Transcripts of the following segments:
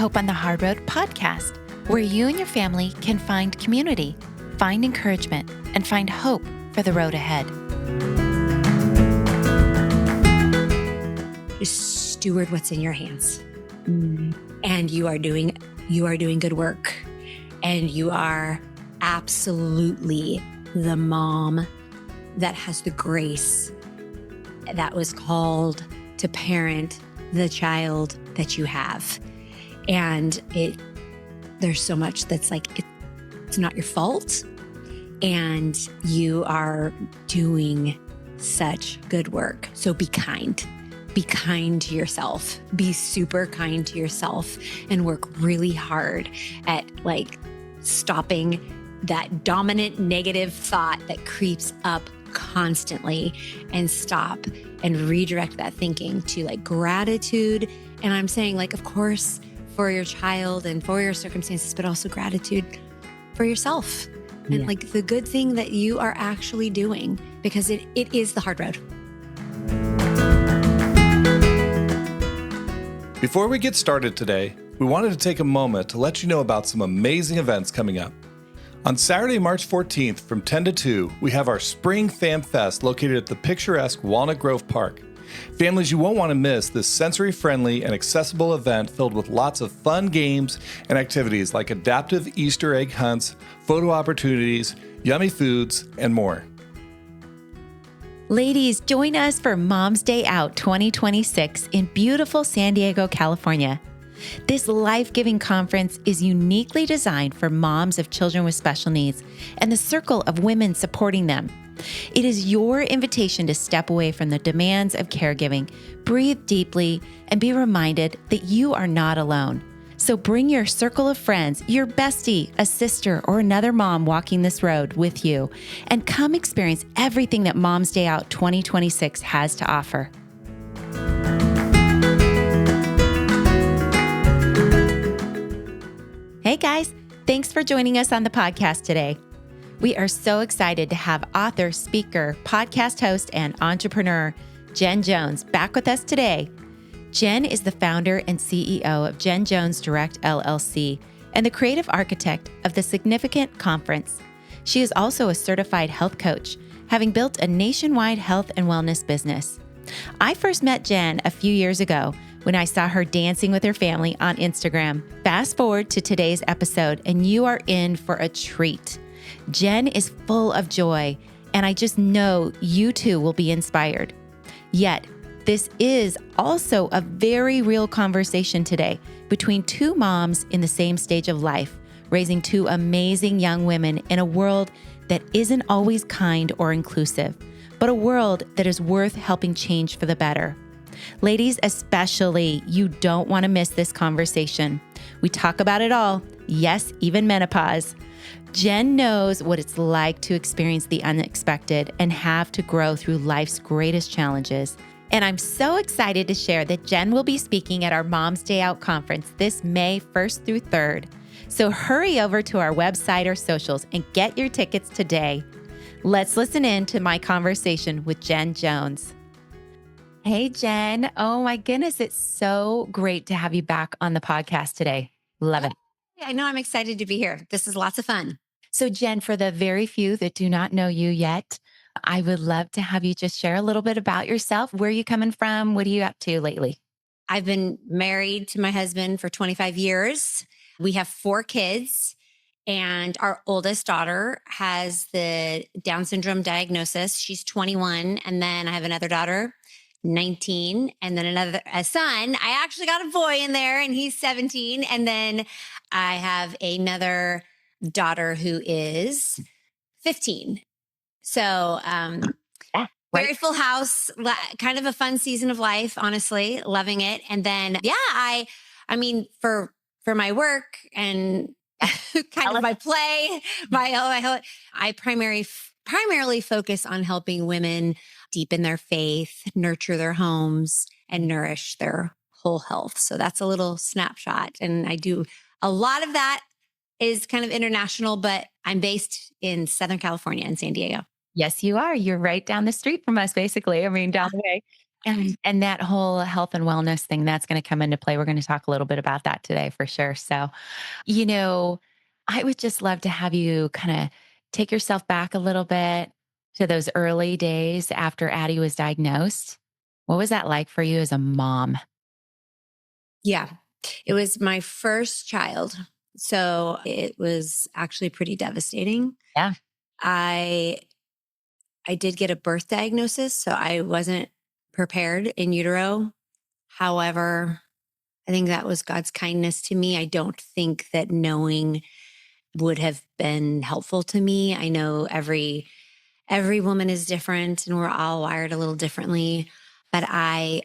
Hope on the Hard Road podcast, where you and your family can find community, find encouragement, and find hope for the road ahead. Just steward what's in your hands. And you are doing good work. And you are absolutely the mom that has the grace that was called to parent the child that you have. And there's so much that's like, it's not your fault. And you are doing such good work. So be kind. Be kind to yourself. Be super kind to yourself and work really hard at like stopping that dominant negative thought that creeps up constantly, and stop and redirect that thinking to like gratitude. And I'm saying like, of course, for your child and for your circumstances, but also gratitude for yourself and like the good thing that you are actually doing, because it is the hard road. Before we get started today, we wanted to take a moment to let you know about some amazing events coming up. On Saturday, March 14th from 10 to 2, we have our Spring Fam Fest located at the picturesque Walnut Grove Park. Families, you won't want to miss this sensory-friendly and accessible event filled with lots of fun games and activities like adaptive Easter egg hunts, photo opportunities, yummy foods, and more. Ladies, join us for Mom's Day Out 2026 in beautiful San Diego, California. This life-giving conference is uniquely designed for moms of children with special needs and the circle of women supporting them. It is your invitation to step away from the demands of caregiving, breathe deeply, and be reminded that you are not alone. So bring your circle of friends, your bestie, a sister, or another mom walking this road with you, and come experience everything that Mom's Day Out 2026 has to offer. Hey guys, thanks for joining us on the podcast today. We are so excited to have author, speaker, podcast host, and entrepreneur Jen Jones back with us today. Jen is the founder and CEO of Jen Jones Direct LLC and the creative architect of the Significant Conference. She is also a certified health coach, having built a nationwide health and wellness business. I first met Jen a few years ago when I saw her dancing with her family on Instagram. Fast forward to today's episode, and you are in for a treat. Jen is full of joy, and I just know you too will be inspired. Yet, this is also a very real conversation today between two moms in the same stage of life, raising two amazing young women in a world that isn't always kind or inclusive, but a world that is worth helping change for the better. Ladies, especially, you don't want to miss this conversation. We talk about it all. Yes, even menopause. Jen knows what it's like to experience the unexpected and have to grow through life's greatest challenges. And I'm so excited to share that Jen will be speaking at our Mom's Day Out conference this May 1st through 3rd. So hurry over to our website or socials and get your tickets today. Let's listen in to my conversation with Jen Jones. Hey, Jen. Oh my goodness. It's so great to have you back on the podcast today. Love it. I know, I'm excited to be here. This is lots of fun. So Jen, for the very few that do not know you yet, I would love to have you just share a little bit about yourself. Where are you coming from? What are you up to lately? I've been married to my husband for 25 years. We have 4 kids, and our oldest daughter has the Down syndrome diagnosis. She's 21. And then I have another daughter, 19, and then a son. I actually got a boy in there, and he's 17. And then I have another daughter who is 15. So, very full house, kind of a fun season of life, honestly, loving it. And then, I mean, for my work and kind of my play, I primarily focus on helping women deepen their faith, nurture their homes, and nourish their whole health. So that's a little snapshot. And I do a lot of that is kind of international, but I'm based in Southern California in San Diego. Yes, you are. You're right down the street from us, basically. I mean, down the way. And that whole health and wellness thing, that's going to come into play. We're going to talk a little bit about that today for sure. So, you know, I would just love to have you kind of take yourself back a little bit to those early days after Addie was diagnosed. What was that like for you as a mom? Yeah. It was my first child. So it was actually pretty devastating. Yeah. I I did get a birth diagnosis, so I wasn't prepared in utero. However, I think that was God's kindness to me. I don't think that knowing would have been helpful to me. I know every woman is different and we're all wired a little differently, but I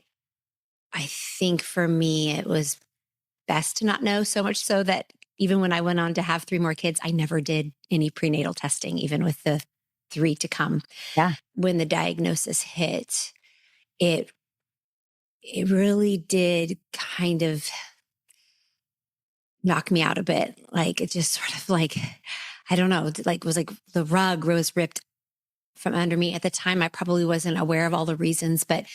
think for me it was best to not know, so much so that even when I went on to have 3 more kids, I never did any prenatal testing, even with the 3 to come. Yeah. When the diagnosis hit, it it really did kind of knock me out a bit. Like it just sort of like, I don't know, like was like the rug was ripped from under me. At the time, I probably wasn't aware of all the reasons, but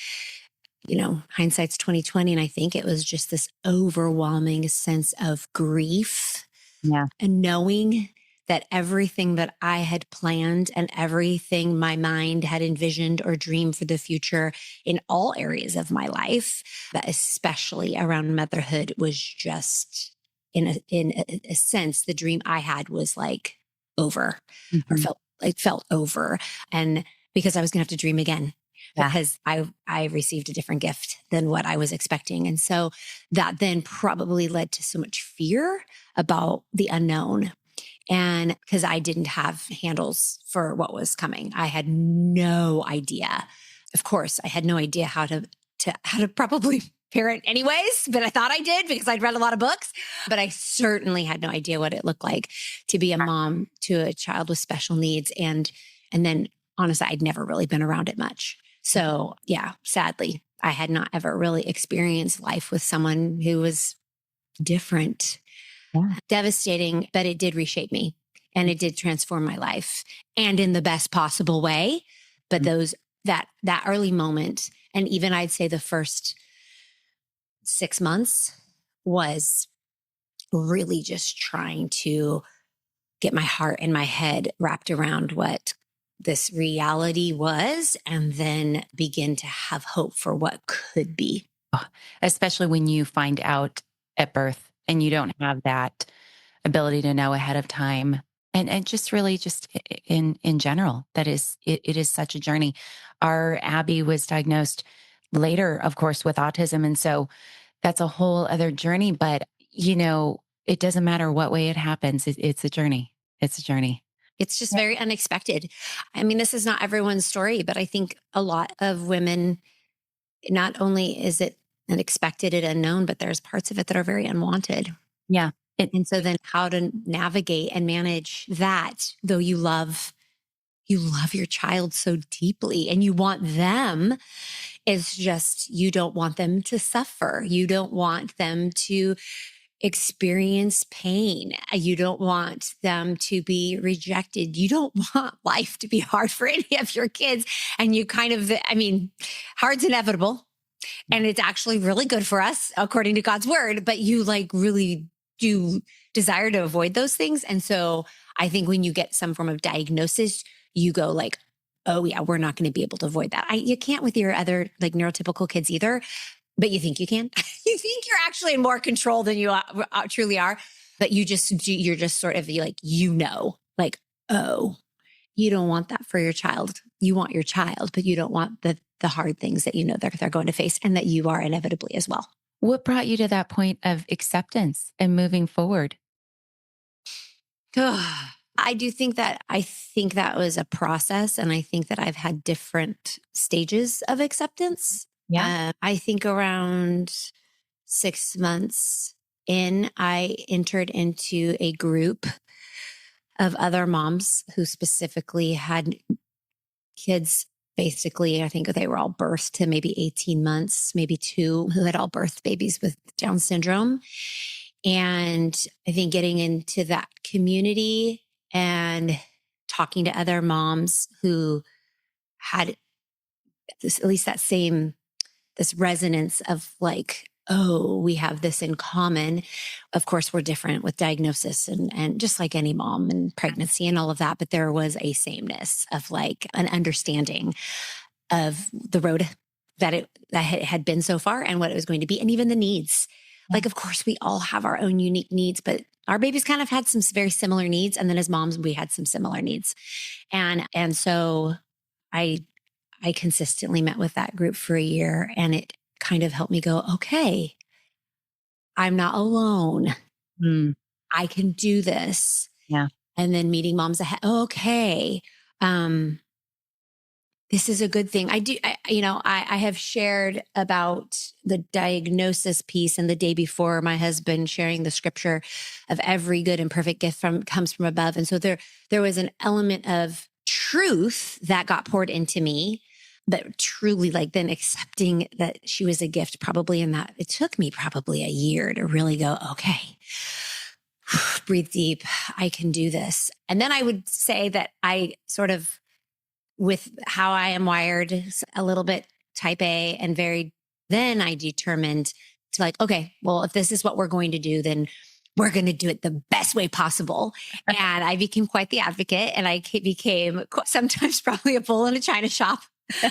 hindsight's 2020. And I think it was just this overwhelming sense of grief Yeah. and knowing that everything that I had planned and everything my mind had envisioned or dreamed for the future in all areas of my life, but especially around motherhood, was just in a sense, the dream I had was like over or Mhm. felt over. And because I was gonna have to dream again Yeah. because I received a different gift than what I was expecting. And so that then probably led to so much fear about the unknown. And because I didn't have handles for what was coming, I had no idea. Of course, I had no idea how to probably parent anyways, but I thought I did because I'd read a lot of books. But I certainly had no idea what it looked like to be a mom to a child with special needs. And then honestly, I'd never really been around it much. So yeah, sadly, I had not ever really experienced life with someone who was different. Yeah. Devastating, but it did reshape me and it did transform my life and in the best possible way. But that early moment, and even I'd say the first 6 months, was really just trying to get my heart and my head wrapped around what this reality was and then begin to have hope for what could be. Especially when you find out at birth and you don't have that ability to know ahead of time. And just really just in general, it is such a journey. Our Abby was diagnosed later, of course, with autism. And so that's a whole other journey. But, it doesn't matter what way it happens. It's a journey. It's a journey. It's just very unexpected. I mean, this is not everyone's story, but I think a lot of women, not only is it unexpected and unknown, but there's parts of it that are very unwanted. Yeah. And so then how to navigate and manage that, though you love your child so deeply and you want them, is just, you don't want them to suffer. You don't want them to experience pain. You don't want them to be rejected. You don't want life to be hard for any of your kids. And you kind of, I mean, hard's inevitable. And it's actually really good for us according to God's word, but you like really do desire to avoid those things. And so I think when you get some form of diagnosis, you go like, oh yeah, we're not going to be able to avoid that. You can't with your other like neurotypical kids either, but you think you can. You think you're actually in more control than you truly are, but you're just sort of like, like, oh, you don't want that for your child. You want your child, but you don't want the hard things that they're going to face and that you are inevitably as well. What brought you to that point of acceptance and moving forward? I do think that was a process, and I think that I've had different stages of acceptance. Yeah. I think around 6 months in, I entered into a group of other moms who specifically had kids. Basically, I think they were all birthed to maybe 18 months, maybe 2, who had all birthed babies with Down syndrome. And I think getting into that community and talking to other moms who had at least that same this resonance of like, oh, we have this in common. Of course, we're different with diagnosis and just like any mom and pregnancy and all of that. But there was a sameness of like an understanding of the road that it had been so far and what it was going to be, and even the needs. Like, of course, we all have our own unique needs, but our babies kind of had some very similar needs. And then as moms, we had some similar needs. And so I consistently met with that group for a year, and it kind of helped me go, okay, I'm not alone. I can do this. Yeah. And then meeting moms ahead. Okay. This is a good thing. I have shared about the diagnosis piece, and the day before, my husband sharing the scripture of every good and perfect gift comes from above. And so there was an element of truth that got poured into me, but truly like then accepting that she was a gift, probably in that it took me probably a year to really go, okay, breathe deep. I can do this. And then I would say that I sort of, with how I am wired, a little bit type A and then I determined to like, okay, well, if this is what we're going to do, then we're going to do it the best way possible. And I became quite the advocate, and I became sometimes probably a bull in a china shop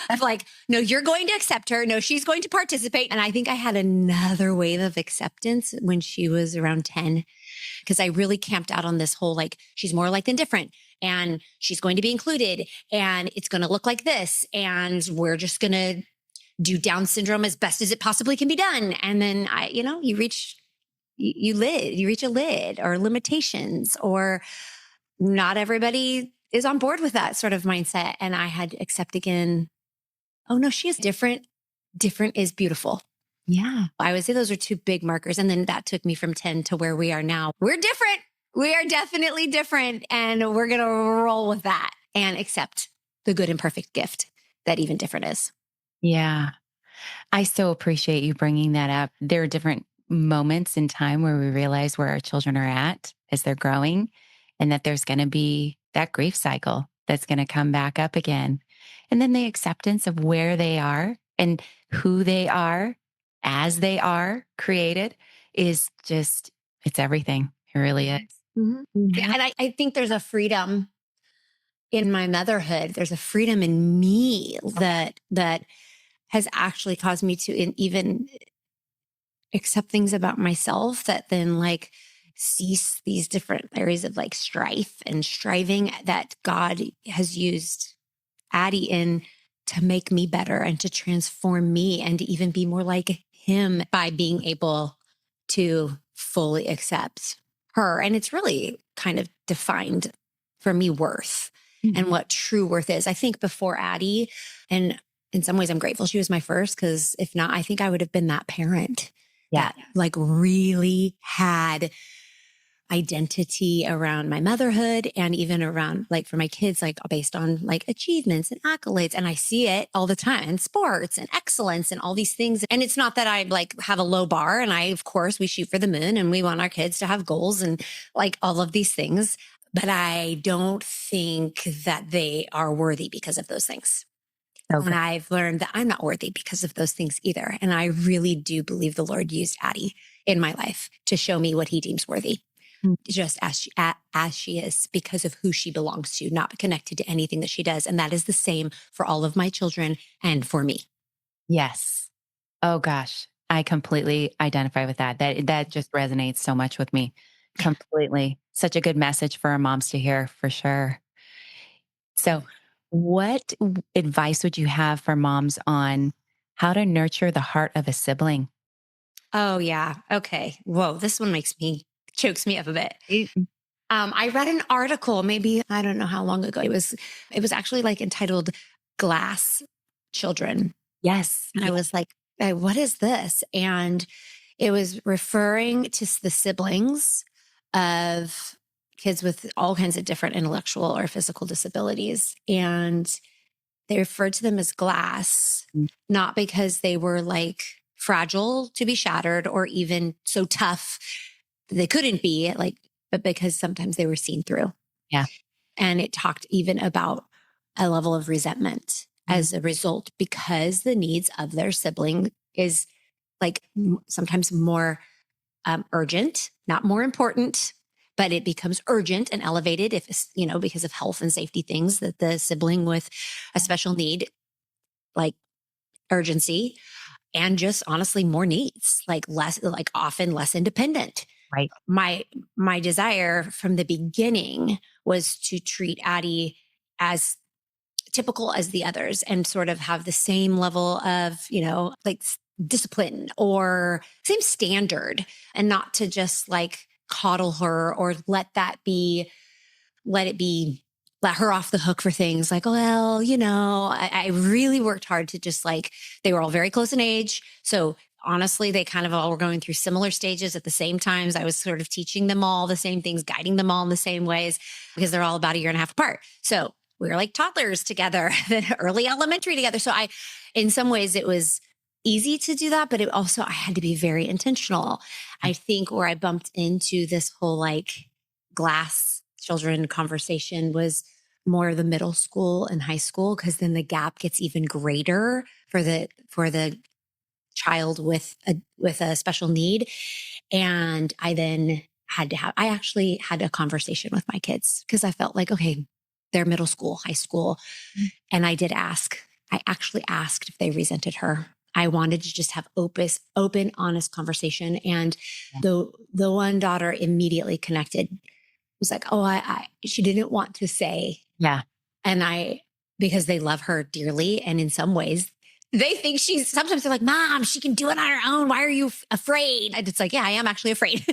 of like, no, you're going to accept her. No, she's going to participate. And I think I had another wave of acceptance when she was around 10, because I really camped out on this whole, like, she's more alike than different, and she's going to be included, and it's going to look like this. And we're just going to do Down syndrome as best as it possibly can be done. And then you reach a lid or limitations, or not everybody is on board with that sort of mindset. And I had to accept again, oh no, she is different. Different is beautiful. Yeah. I would say those are two big markers. And then that took me from 10 to where we are now. We're different. We are definitely different. And we're going to roll with that and accept the good and perfect gift that even different is. Yeah. I so appreciate you bringing that up. There are different moments in time where we realize where our children are at as they're growing, and that there's going to be that grief cycle that's going to come back up again. And then the acceptance of where they are and who they are as they are created is just, it's everything. It really is. Mm-hmm. Yeah. And I think there's a freedom in my motherhood. There's a freedom in me that has actually caused me to even accept things about myself that then like cease these different areas of like strife and striving that God has used Addie in to make me better and to transform me and to even be more like him by being able to fully accept her. And it's really kind of defined for me worth and what true worth is. I think before Addie, and in some ways I'm grateful she was my first, because if not, I think I would have been that parent that like really had identity around my motherhood, and even around like for my kids, like based on like achievements and accolades. And I see it all the time in sports and excellence and all these things. And it's not that I like have a low bar, and of course we shoot for the moon and we want our kids to have goals and like all of these things, but I don't think that they are worthy because of those things. Okay. And I've learned that I'm not worthy because of those things either. And I really do believe the Lord used Addie in my life to show me what he deems worthy. Just as she is, because of who she belongs to, not connected to anything that she does. And that is the same for all of my children and for me. Yes. Oh gosh, I completely identify with that. That just resonates so much with me. Completely. Such a good message for our moms to hear, for sure. So what advice would you have for moms on how to nurture the heart of a sibling? Oh yeah. Okay. Whoa, this one chokes me up a bit. I read an article, maybe, I don't know how long ago. It was actually like entitled Glass Children. Yes. And I was like, hey, what is this? And it was referring to the siblings of kids with all kinds of different intellectual or physical disabilities. And they referred to them as glass, not because they were like fragile to be shattered or even so tough they couldn't be, like, but because sometimes they were seen through. Yeah. And it talked even about a level of resentment as a result, because the needs of their sibling is like sometimes more urgent, not more important, but it becomes urgent and elevated if it's, because of health and safety things that the sibling with a special need, like urgency, and just honestly more needs, often less independent. Right. My desire from the beginning was to treat Addie as typical as the others and sort of have the same level of, discipline or same standard, and not to just like coddle her or let her off the hook for things like, well, I really worked hard to just they were all very close in age. So honestly, they kind of all were going through similar stages at the same times. I was sort of teaching them all the same things, guiding them all in the same ways, because they're all about a year and a half apart. So we were like toddlers together, then early elementary together. So in some ways it was easy to do that, but I had to be very intentional. I think where I bumped into this whole glass children conversation was more the middle school and high school, because then the gap gets even greater for the child with a special need. And I actually had a conversation with my kids, because I felt like, okay, they're middle school, high school. And I actually asked if they resented her. I wanted to just have open, honest conversation. And the one daughter immediately connected, was like, oh, she didn't want to say. Yeah. And because they love her dearly. And in some ways they think sometimes they're like, Mom, she can do it on her own. Why are you afraid? And it's like, yeah, I am actually afraid.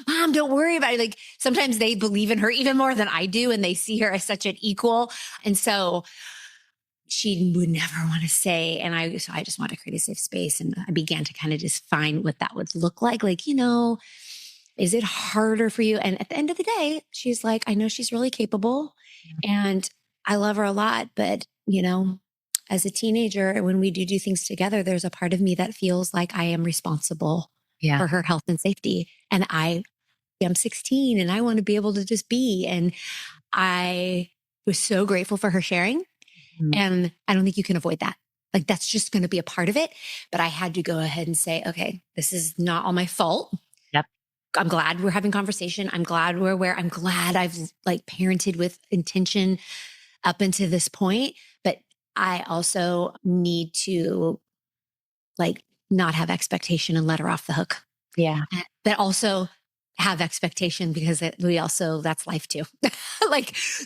Mom, don't worry about it. Like sometimes they believe in her even more than I do. And they see her as such an equal. And so she would never want to say, so I just wanted to create a safe space. And I began to kind of define what that would look like. Is it harder for you? And at the end of the day, she's like, I know she's really capable and I love her a lot, but as a teenager, when we do things together, there's a part of me that feels like I am responsible for her health and safety. And I'm 16 and I want to be able to just be. And I was so grateful for her sharing. And I don't think you can avoid that. Like that's just going to be a part of it. But I had to go ahead and say, okay, this is not all my fault. Yep. I'm glad we're having conversation. I'm glad we're aware. I'm glad I've parented with intention up until this point. But I also need to not have expectation and let her off the hook. Yeah. But also have expectation, because that's life too.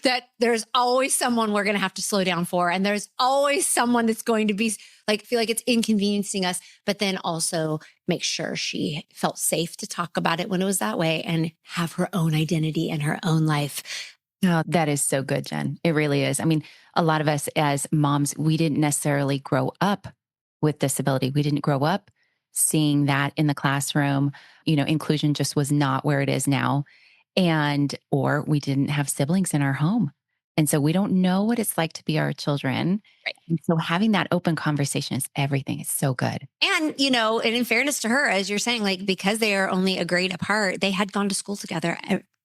That there's always someone we're going to have to slow down for. And there's always someone that's going to be feel like it's inconveniencing us, but then also make sure she felt safe to talk about it when it was that way and have her own identity and her own life. Oh, that is so good, Jen. It really is. I mean, a lot of us as moms, we didn't necessarily grow up with disability. We didn't grow up seeing that in the classroom. Inclusion just was not where it is now. Or we didn't have siblings in our home. And so we don't know what it's like to be our children. Right. And so having that open conversation is everything. It's so good. And, and in fairness to her, as you're saying, because they are only a grade apart, they had gone to school together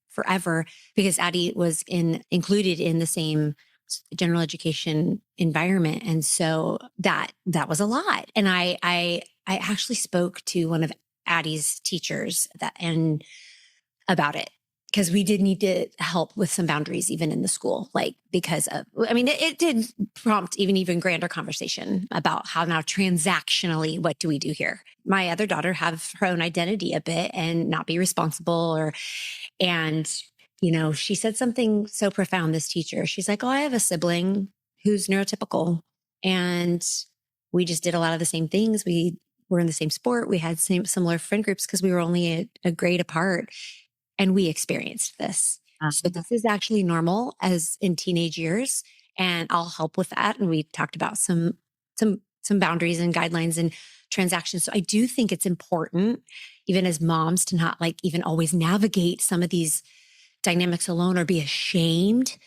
forever, because Addie was included in the same general education environment. And so that was a lot. And I actually spoke to one of Addie's teachers about it, because we did need to help with some boundaries even in the school, because of, it did prompt even grander conversation about how now transactionally, what do we do here? My other daughter have her own identity a bit and not be responsible she said something so profound, this teacher. She's like, oh, I have a sibling who's neurotypical, and we just did a lot of the same things. We were in the same sport. We had similar friend groups because we were only a grade apart, and we experienced this. So this is actually normal as in teenage years, and I'll help with that. And we talked about some boundaries and guidelines and transactions. So I do think it's important, even as moms, to not even always navigate some of these dynamics alone or be ashamed.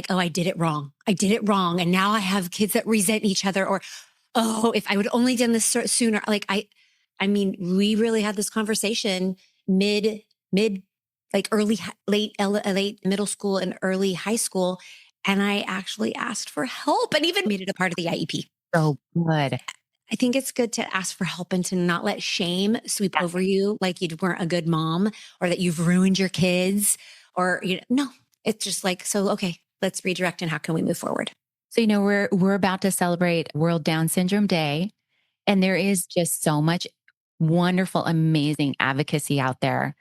Oh, I did it wrong. And now I have kids that resent each other, or, oh, if I would only done this sooner. We really had this conversation late middle school and early high school. And I actually asked for help and even made it a part of the IEP. So good. I think it's good to ask for help and to not let shame sweep over you like you weren't a good mom or that you've ruined your kids or, no, it's just like, so, okay, let's redirect and how can we move forward? So, we're about to celebrate World Down Syndrome Day, and there is just so much wonderful, amazing advocacy out there.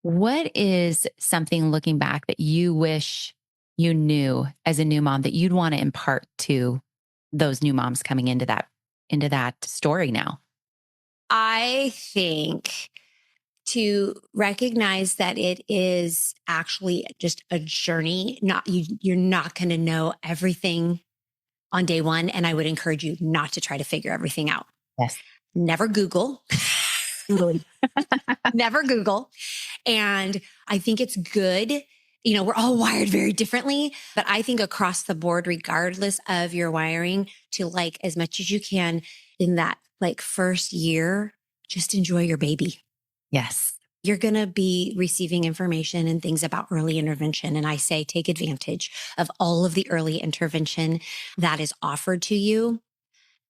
What is something looking back that you wish you knew as a new mom that you'd want to impart to those new moms coming into that story now? I think to recognize that it is actually just a journey, you're not going to know everything on day one. And I would encourage you not to try to figure everything out. Yes. Never Google. Never Google. And I think it's good. We're all wired very differently, but I think across the board, regardless of your wiring, to as much as you can in that first year, just enjoy your baby. Yes. You're going to be receiving information and things about early intervention. And I say, take advantage of all of the early intervention that is offered to you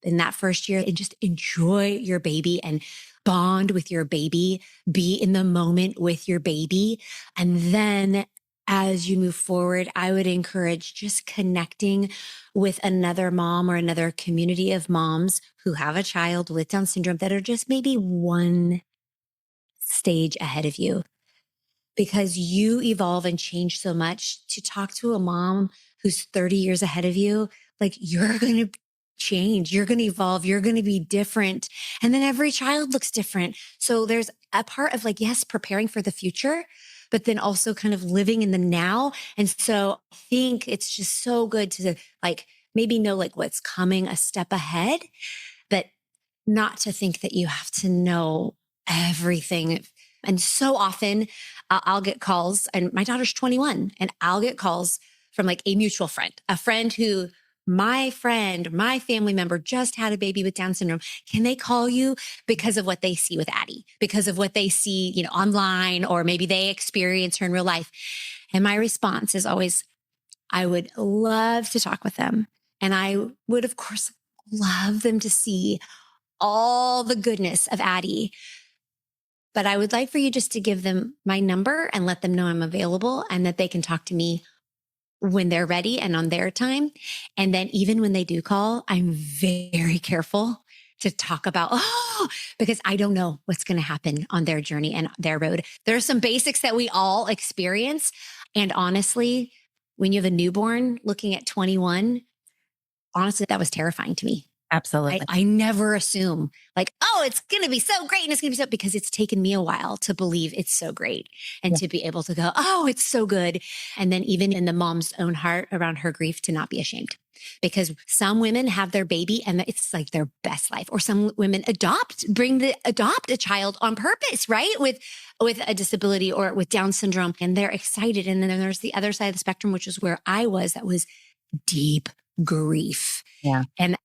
in that first year and just enjoy your baby and bond with your baby, be in the moment with your baby. And then as you move forward, I would encourage just connecting with another mom or another community of moms who have a child with Down syndrome that are just maybe one stage ahead of you, because you evolve and change so much. To talk to a mom who's 30 years ahead of you, you're going to change, you're going to evolve, you're going to be different. And then every child looks different. So there's a part of yes, preparing for the future, but then also kind of living in the now. And so I think it's just so good to maybe know what's coming a step ahead, but not to think that you have to know everything. And so often I'll get calls, and my daughter's 21, and I'll get calls from a mutual friend, a friend who my family member just had a baby with Down syndrome. Can they call you because of what they see with Addie, because of what they see, online, or maybe they experience her in real life? And my response is always, I would love to talk with them. And I would, of course, love them to see all the goodness of Addie. But I would like for you just to give them my number and let them know I'm available and that they can talk to me when they're ready and on their time. And then even when they do call, I'm very careful to talk about, because I don't know what's going to happen on their journey and their road. There are some basics that we all experience. And honestly, when you have a newborn looking at 21, honestly, that was terrifying to me. Absolutely. I never assume it's going to be so great. And it's going to be because it's taken me a while to believe it's so great and to be able to go, it's so good. And then even in the mom's own heart around her grief, to not be ashamed, because some women have their baby and it's their best life, or some women adopt a child on purpose, right? With a disability or with Down syndrome, and they're excited. And then there's the other side of the spectrum, which is where I was, that was deep grief. Yeah. And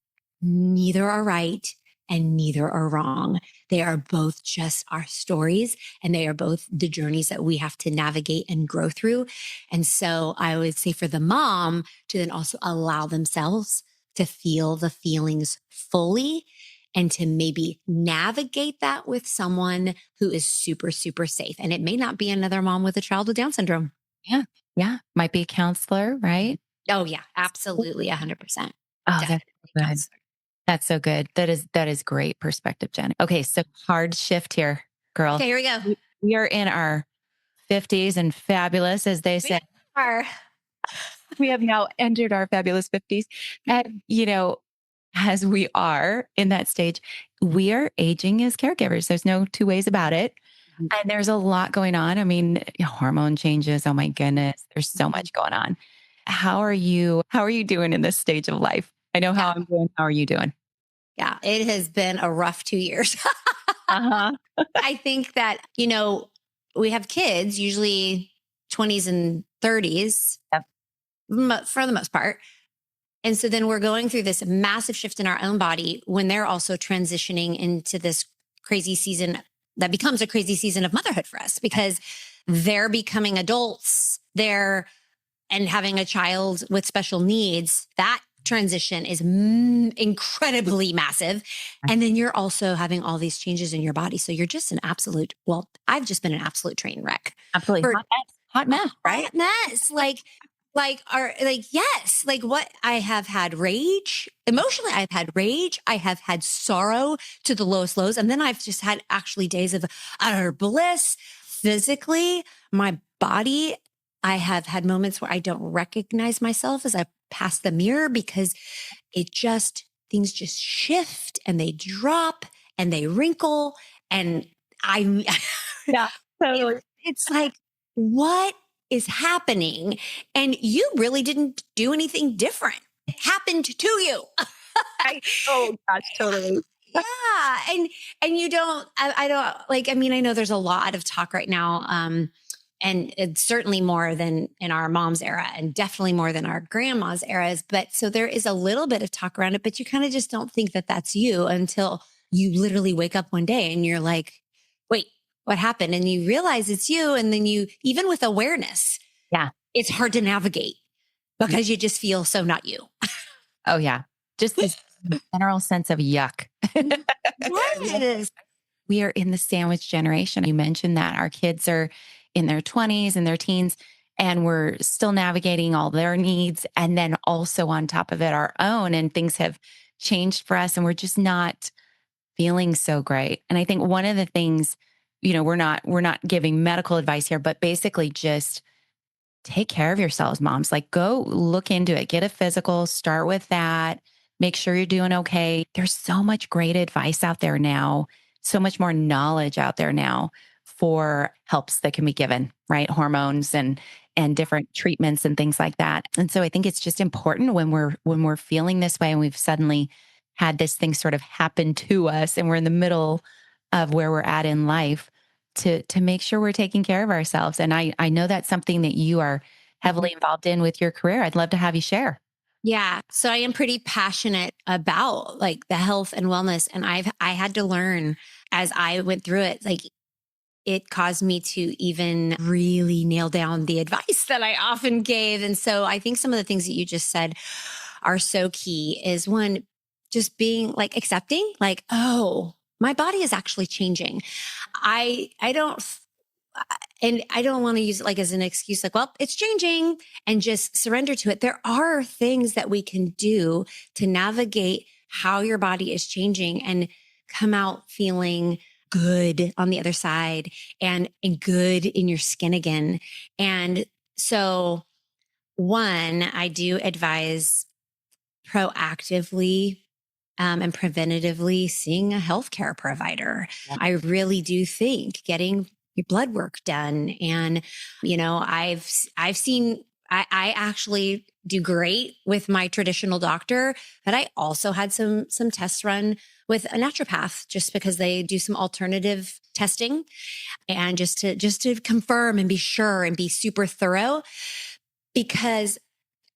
neither are right and neither are wrong. They are both just our stories, and they are both the journeys that we have to navigate and grow through. And so I would say for the mom to then also allow themselves to feel the feelings fully and to maybe navigate that with someone who is super, super safe. And it may not be another mom with a child with Down syndrome. Yeah. Yeah. Might be a counselor, right? Oh yeah, absolutely. 100%. Oh, Definitely that's good. counselor. That's so good. That is great perspective, Jen. Okay, so hard shift here, girl. Okay, here we go. We are in our 50s and fabulous, as they say. We have now entered our fabulous 50s. And, as we are in that stage, we are aging as caregivers. There's no two ways about it. And there's a lot going on. I mean, hormone changes. Oh my goodness. There's so much going on. How are you doing in this stage of life? I know how I'm doing. How are you doing? Yeah, it has been a rough 2 years. I think that, we have kids, usually 20s and 30s, for the most part. And so then we're going through this massive shift in our own body when they're also transitioning into this crazy season that becomes a crazy season of motherhood for us, because they're becoming adults. and having a child with special needs, that transition is incredibly massive. And then you're also having all these changes in your body. So you're just I've just been an absolute train wreck. Absolutely. Hot mess, right? Hot mess. Yes, like what I have had rage emotionally. I've had rage. I have had sorrow to the lowest lows. And then I've just had actually days of utter bliss physically. My body, I have had moments where I don't recognize myself as I pass the mirror because things just shift and they drop and they wrinkle. And Yeah, totally. it's like, what is happening? And you really didn't do anything different. It happened to you. Oh gosh, totally. Yeah. And you don't, I don't like, I mean, I know there's a lot of talk right now. And it's certainly more than in our mom's era and definitely more than our grandma's eras. But so there is a little bit of talk around it, but you kind of just don't think that that's you until you literally wake up one day and you're like, wait, what happened? And you realize it's you. And then even with awareness, it's hard to navigate because you just feel so not you. Oh yeah. Just this general sense of yuck. Yes. We are in the sandwich generation. You mentioned that our kids are in their 20s and their teens, and we're still navigating all their needs. And then also on top of it, our own, and things have changed for us and we're just not feeling so great. And I think one of the things, we're not giving medical advice here, but basically just take care of yourselves, moms. Like go look into it, get a physical, start with that, make sure you're doing okay. There's so much great advice out there now, so much more knowledge out there now for helps that can be given, right? Hormones and different treatments and things like that. And so I think it's just important when we're feeling this way and we've suddenly had this thing sort of happen to us and we're in the middle of where we're at in life to make sure we're taking care of ourselves. And I know that's something that you are heavily involved in with your career. I'd love to have you share. Yeah. So I am pretty passionate about like the health and wellness. And I had to learn as I went through it, like it caused me to even really nail down the advice that I often gave. And so I think some of the things that you just said are so key is one, just being like accepting, like, oh, my body is actually changing. I don't want to use it like as an excuse, like, well, it's changing and just surrender to it. There are things that we can do to navigate how your body is changing and come out feeling good on the other side and good in your skin again. And so one, I do advise proactively and preventatively seeing a healthcare provider. Yeah. I really do think getting your blood work done. And, I've seen, I actually do great with my traditional doctor, but I also had some tests run with a naturopath just because they do some alternative testing and just to confirm and be sure and be super thorough, because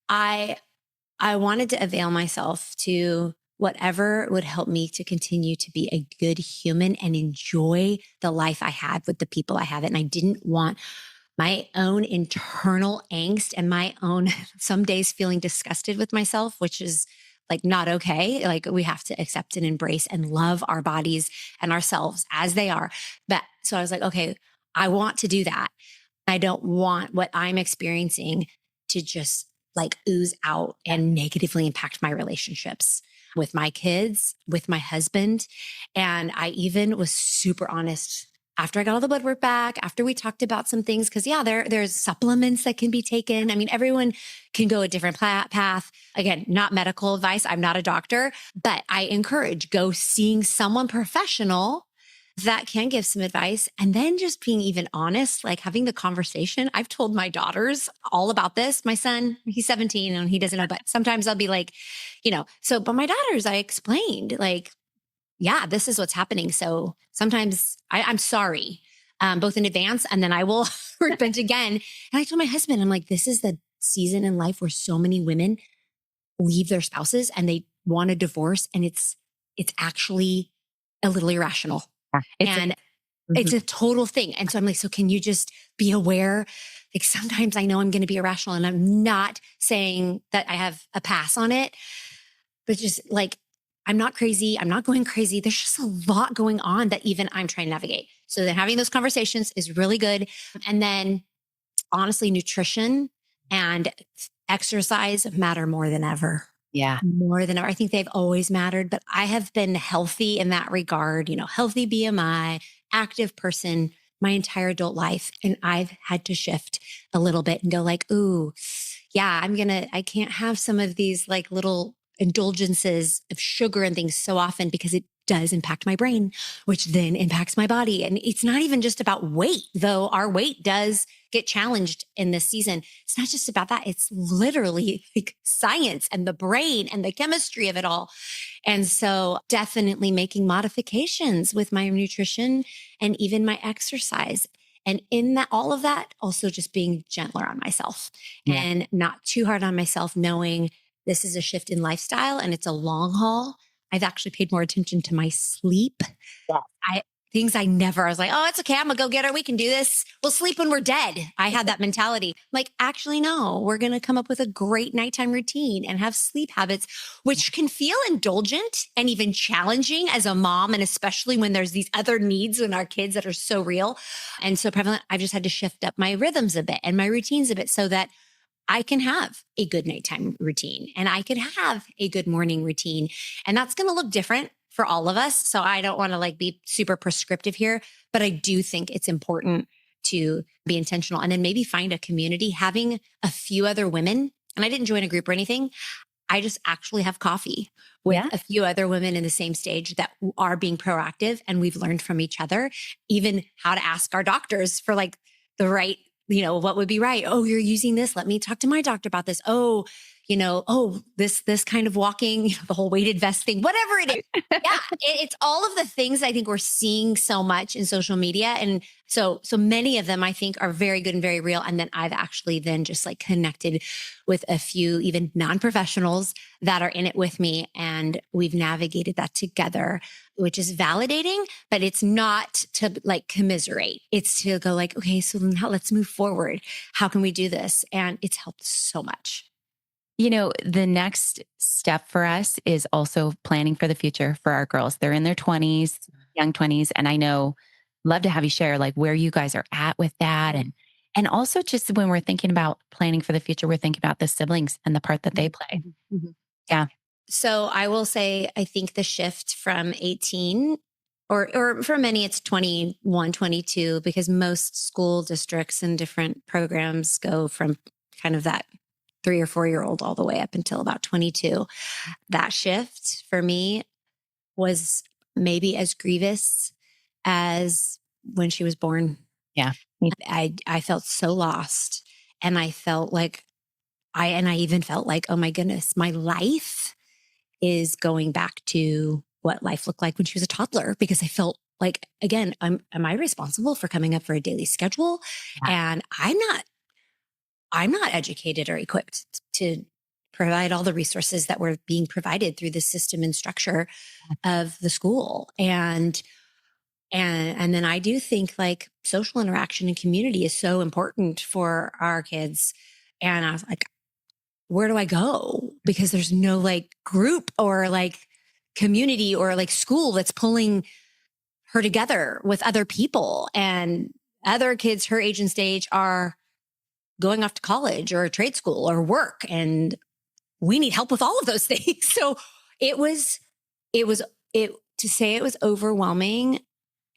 I wanted to avail myself to whatever would help me to continue to be a good human and enjoy the life I had with the people I have. And I didn't want my own internal angst and my own some days feeling disgusted with myself, which is like not okay. Like we have to accept and embrace and love our bodies and ourselves as they are. But so I was like, okay, I want to do that. I don't want what I'm experiencing to just like ooze out and negatively impact my relationships with my kids, with my husband. And I even was super honest after I got all the blood work back, after we talked about some things, because there's supplements that can be taken. I mean, everyone can go a different path. Again, not medical advice. I'm not a doctor, but I encourage go seeing someone professional that can give some advice. And then just being even honest, like having the conversation. I've told my daughters all about this. My son, he's 17 and he doesn't know, but sometimes I'll be like, but my daughters, I explained like, yeah, this is what's happening. So sometimes I'm sorry, both in advance, and then I will repent again. And I told my husband, I'm like, this is the season in life where so many women leave their spouses and they want a divorce. And it's actually a little irrational. It's a total thing. And so I'm like, so can you just be aware like sometimes I know I'm going to be irrational, and I'm not saying that I have a pass on it, but just like, I'm not crazy. I'm not going crazy. There's just a lot going on that even I'm trying to navigate. So then having those conversations is really good. And then honestly, nutrition and exercise matter more than ever. Yeah. More than ever. I think they've always mattered, but I have been healthy in that regard, healthy BMI, active person my entire adult life. And I've had to shift a little bit and go like, ooh, yeah, I can't have some of these like little indulgences of sugar and things so often, because it does impact my brain, which then impacts my body. And it's not even just about weight, though our weight does get challenged in this season. It's not just about that. It's literally like science and the brain and the chemistry of it all. And so definitely making modifications with my nutrition and even my exercise. And in that, all of that, also just being gentler on myself and not too hard on myself, knowing this is a shift in lifestyle and it's a long haul. I've actually paid more attention to my sleep. Yeah. I was like, oh, it's okay. I'm gonna go get her. We can do this. We'll sleep when we're dead. I had that mentality. Like, actually, no, we're going to come up with a great nighttime routine and have sleep habits, which can feel indulgent and even challenging as a mom. And especially when there's these other needs in our kids that are so real and so prevalent. I've just had to shift up my rhythms a bit and my routines a bit so that I can have a good nighttime routine and I can have a good morning routine. And that's going to look different for all of us. So I don't want to like be super prescriptive here, but I do think it's important to be intentional and then maybe find a community, having a few other women. And I didn't join a group or anything. I just actually have coffee with a few other women in the same stage that are being proactive. And we've learned from each other, even how to ask our doctors for like the right, what would be right? Oh, you're using this. Let me talk to my doctor about this. Oh, this kind of walking, the whole weighted vest thing, whatever it is. It's all of the things I think we're seeing so much in social media. And so many of them I think are very good and very real. And then I've actually then just like connected with a few even non-professionals that are in it with me. And we've navigated that together, which is validating, but it's not to like commiserate. It's to go like, okay, so now let's move forward. How can we do this? And it's helped so much. The next step for us is also planning for the future for our girls. They're in their 20s, young 20s. And I know, love to have you share like where you guys are at with that. And also just when we're thinking about planning for the future, we're thinking about the siblings and the part that they play. Mm-hmm. Yeah. So I will say, I think the shift from 18 or for many, it's 21, 22, because most school districts and different programs go from kind of that 3 or 4-year-old all the way up until about 22. That shift for me was maybe as grievous as when she was born. Yeah. I felt so lost. And I felt like I even felt like, oh my goodness, my life is going back to what life looked like when she was a toddler, because I felt like, again, am I responsible for coming up for a daily schedule? Yeah. And I'm not educated or equipped to provide all the resources that were being provided through the system and structure of the school. And then I do think like social interaction and community is so important for our kids. And I was like, where do I go? Because there's no like group or like community or like school that's pulling her together with other people. And other kids her age and stage are going off to college or trade school or work. And we need help with all of those things. So it was to say it was overwhelming,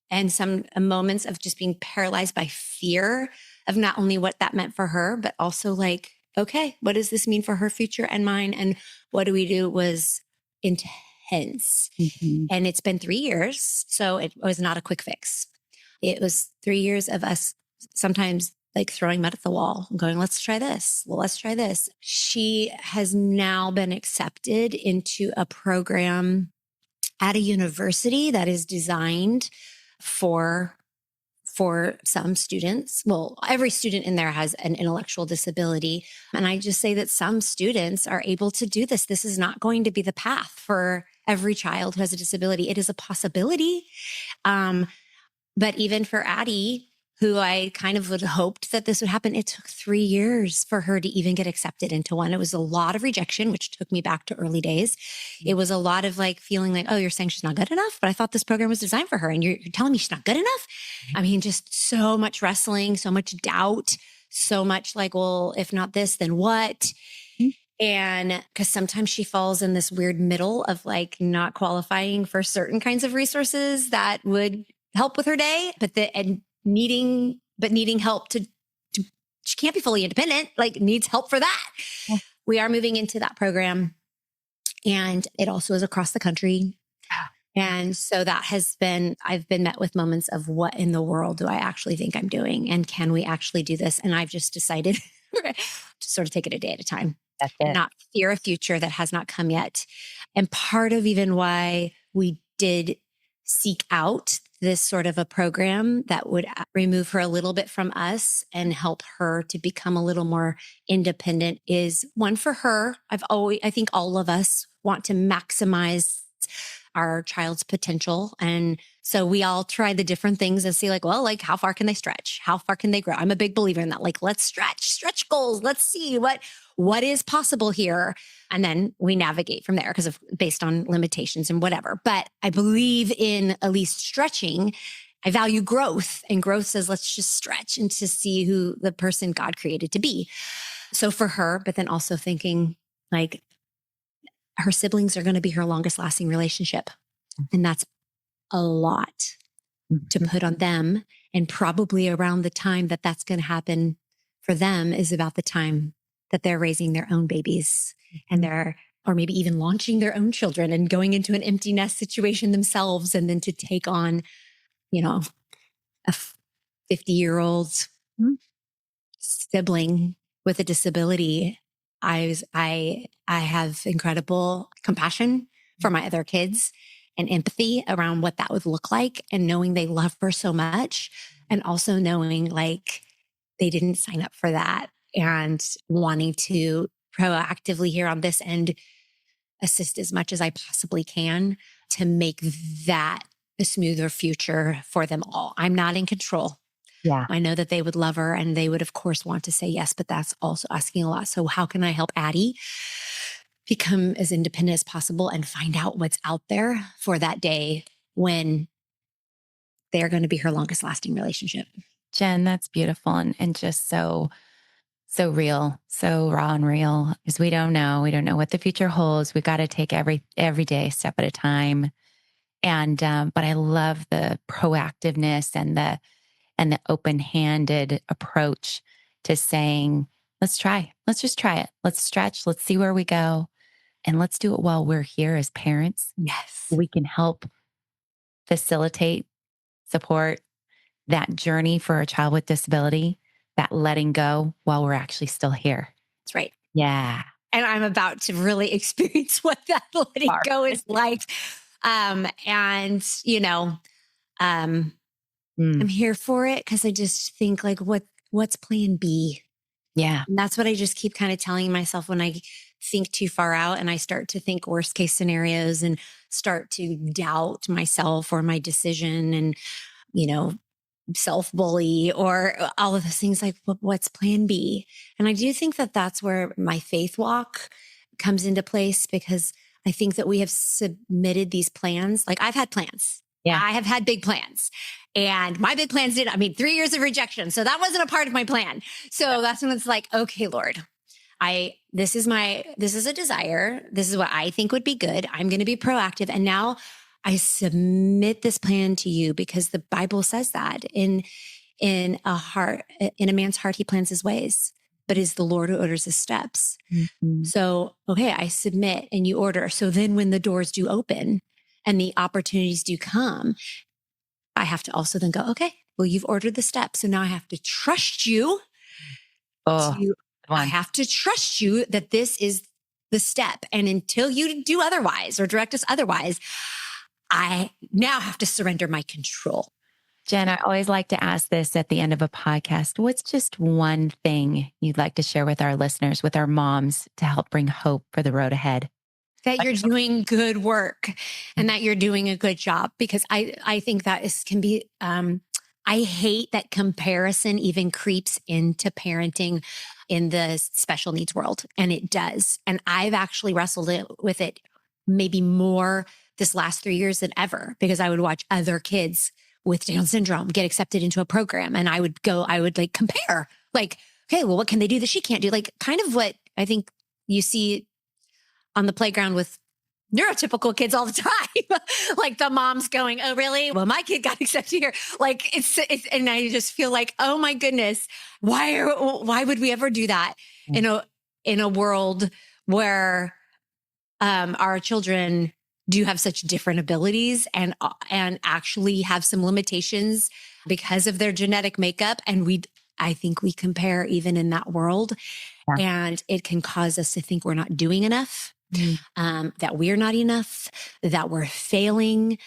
and some moments of just being paralyzed by fear of not only what that meant for her, but also like, okay, what does this mean for her future and mine? And what do we do was intense. Mm-hmm. And it's been 3 years. So it was not a quick fix. It was 3 years of us sometimes like throwing mud at the wall and going, let's try this. Well, let's try this. She has now been accepted into a program at a university that is designed for some students. Well, every student in there has an intellectual disability. And I just say that some students are able to do this. This is not going to be the path for every child who has a disability. It is a possibility. But even for Addie, who I kind of would hoped that this would happen. It took 3 years for her to even get accepted into one. It was a lot of rejection, which took me back to early days. It was a lot of like feeling like, oh, you're saying she's not good enough, but I thought this program was designed for her. And you're telling me she's not good enough. I mean, just so much wrestling, so much doubt, so much like, well, if not this, then what? And because sometimes she falls in this weird middle of like not qualifying for certain kinds of resources that would help with her day, and needing help to she can't be fully independent, like needs help for that. Yeah. We are moving into that program, and it also is across the country. And so I've been met with moments of what in the world do I actually think I'm doing? And can we actually do this? And I've just decided to sort of take it a day at a time. That's it. Not fear a future that has not come yet. And part of even why we did seek out this sort of a program that would remove her a little bit from us and help her to become a little more independent is one for her. I think all of us want to maximize our child's potential. And so we all try the different things and see like, well, like how far can they stretch? How far can they grow? I'm a big believer in that. Like, let's stretch goals. Let's see what is possible here. And then we navigate from there based on limitations and whatever. But I believe in at least stretching. I value growth, and growth says, let's just stretch and to see who the person God created to be. So for her, but then also thinking like, her siblings are going to be her longest lasting relationship. And that's a lot to put on them. And probably around the time that that's going to happen for them is about the time that they're raising their own babies and or maybe even launching their own children and going into an empty nest situation themselves. And then to take on, a 50-year-old sibling with a disability. I have incredible compassion for my other kids and empathy around what that would look like, and knowing they love her so much, and also knowing like they didn't sign up for that, and wanting to proactively here on this end assist as much as I possibly can to make that a smoother future for them all. I'm not in control. Yeah. I know that they would love her and they would, of course, want to say yes, but that's also asking a lot. So how can I help Addie become as independent as possible and find out what's out there for that day when they're going to be her longest lasting relationship? Jen, that's beautiful and just so real, so raw and real, because we don't know what the future holds. We got to take every day, step at a time. And, but I love the proactiveness and the open-handed approach to saying, let's just try it. Let's stretch. Let's see where we go. And let's do it while we're here as parents. Yes. We can help facilitate, support that journey for a child with disability, that letting go while we're actually still here. That's right. Yeah. And I'm about to really experience what that letting go is like. I'm here for it because I just think like, what's plan B? Yeah. And that's what I just keep kind of telling myself when I think too far out and I start to think worst case scenarios and start to doubt myself or my decision and, self-bully or all of those things, like what's plan B? And I do think that that's where my faith walk comes into place, because I think that we have submitted these plans. Like I've had plans. Yeah. I have had big plans, and my big plans 3 years of rejection. So that wasn't a part of my plan. So that's when it's like, okay, Lord, this is a desire. This is what I think would be good. I'm going to be proactive. And now I submit this plan to you, because the Bible says that in a man's heart, he plans his ways, but is the Lord who orders his steps. Mm-hmm. So, okay, I submit and you order. So then when the doors do open and the opportunities do come, I have to also then go, okay, well, you've ordered the steps. So now I have to trust you. I have to trust you that this is the step. And until you do otherwise or direct us otherwise, I now have to surrender my control. Jen, I always like to ask this at the end of a podcast. What's just one thing you'd like to share with our listeners, with our moms, to help bring hope for the road ahead? That you're doing good work and that you're doing a good job, because I think that can be I hate that comparison even creeps into parenting in the special needs world. And it does. And I've actually wrestled with it maybe more this last 3 years than ever, because I would watch other kids with Down syndrome get accepted into a program. And I would like compare, like, okay, well, what can they do that she can't do? Like kind of what I think you see on the playground with neurotypical kids all the time. Like the mom's going, oh, really? Well, my kid got accepted here. Like it's, and I just feel like, oh my goodness, why would we ever do that in a world where, our children do have such different abilities and actually have some limitations because of their genetic makeup. And I think we compare even in that world, and it can cause us to think we're not doing enough. That we're not enough, that we're failing.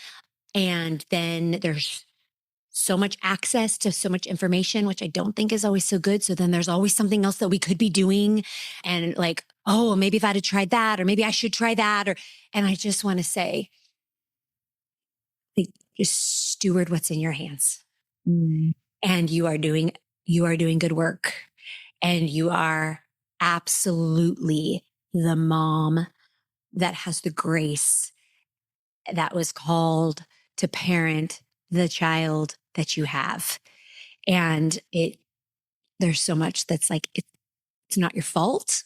And then there's so much access to so much information, which I don't think is always so good. So then there's always something else that we could be doing. And like, oh, maybe if I'd have tried that, or maybe I should try that. And I just want to say, like, just steward what's in your hands. And you are doing good work. And you are absolutely the mom that has the grace that was called to parent the child that you have. And there's so much that's like, it's not your fault.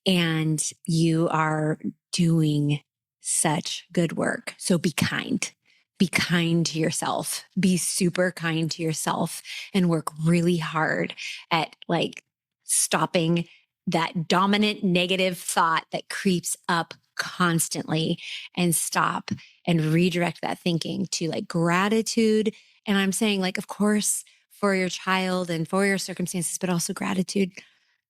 And you are doing such good work. So be kind. Be kind to yourself. Be super kind to yourself and work really hard at like stopping that dominant negative thought that creeps up constantly, and stop and redirect that thinking to like gratitude. And I'm saying like, of course, for your child and for your circumstances, but also gratitude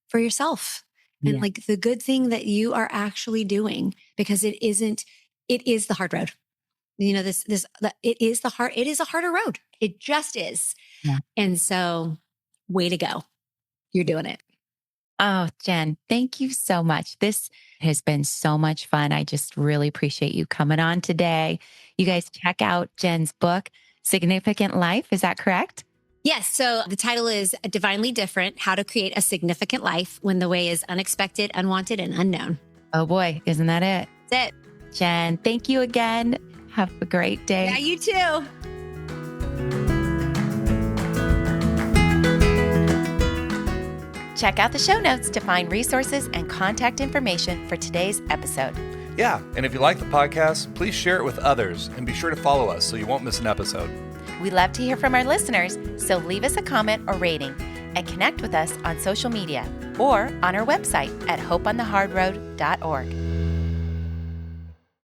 for yourself. And like the good thing that you are actually doing, because it is the hard road. You know, it is a harder road. It just is. Yeah. And so way to go. You're doing it. Oh, Jen, thank you so much. This has been so much fun. I just really appreciate you coming on today. You guys check out Jen's book, Significant Life. Is that correct? Yes. So the title is Divinely Different: How to Create a Significant Life When the Way is Unexpected, Unwanted, and Unknown. Oh boy, isn't that it? That's it. Jen, thank you again. Have a great day. Yeah, you too. Check out the show notes to find resources and contact information for today's episode. Yeah, and if you like the podcast, please share it with others and be sure to follow us so you won't miss an episode. We love to hear from our listeners, so leave us a comment or rating and connect with us on social media or on our website at hopeonthehardroad.org.